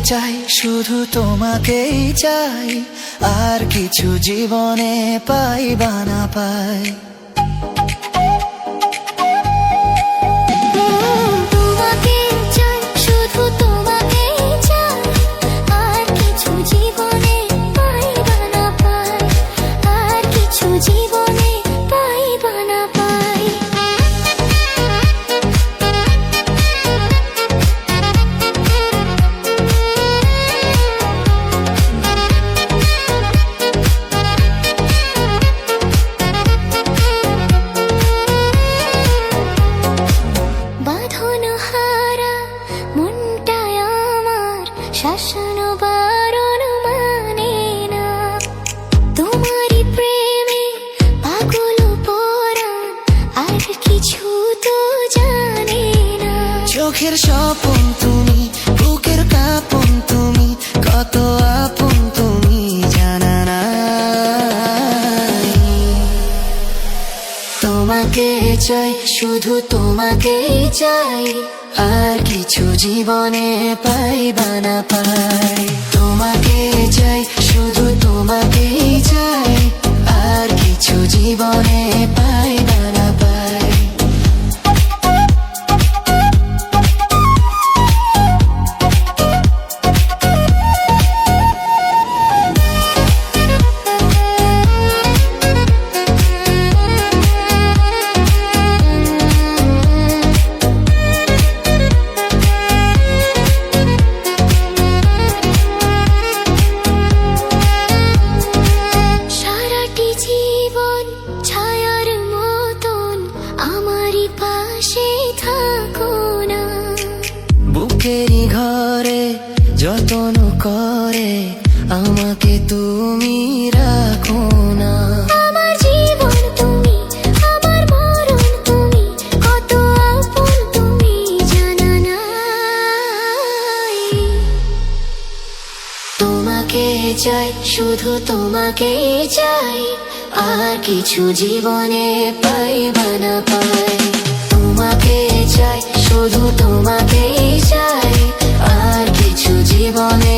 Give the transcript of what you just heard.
চাই, শুধু তোমাকেই চাই, আর কিছু জীবনে পাই বা না পাই। তোমাকে চাই, শুধু তোমাকেই চাই, আর কিছু জীবনে পাই বা না পাই, আর কিছু জীবনে পাই বা না পাই। শাসন বারণ মানে না, তোমারই প্রেমে পাগল পরাণ, আর কিছু তো জানে না। চোখের স্বপন তুমি, বুকের কাঁপন তুমি, কত আপন তুমি জানা নাই। তোমাকে চাই, শুধু তোমাকেই চাই, আর কিছু জীবনে পাই বা না পাই। তোমাকে চাই, শুধু তোমাকেই চাই, আর কিছু জীবনে পাই বা না পাই। বুকেরই ঘরে যতন করে আমাকে তুমি রাখো না। আমার জীবন তুমি, আমার মরণ তুমি, কত আপন তুমি জানা নাই। তোমাকে চাই, শুধু তোমাকেই চাই, আর কিছু জীবনে পাই বা না পাই। তোমাকে চাই, শুধু তোমাকেই চাই, আর কিছু জীবনে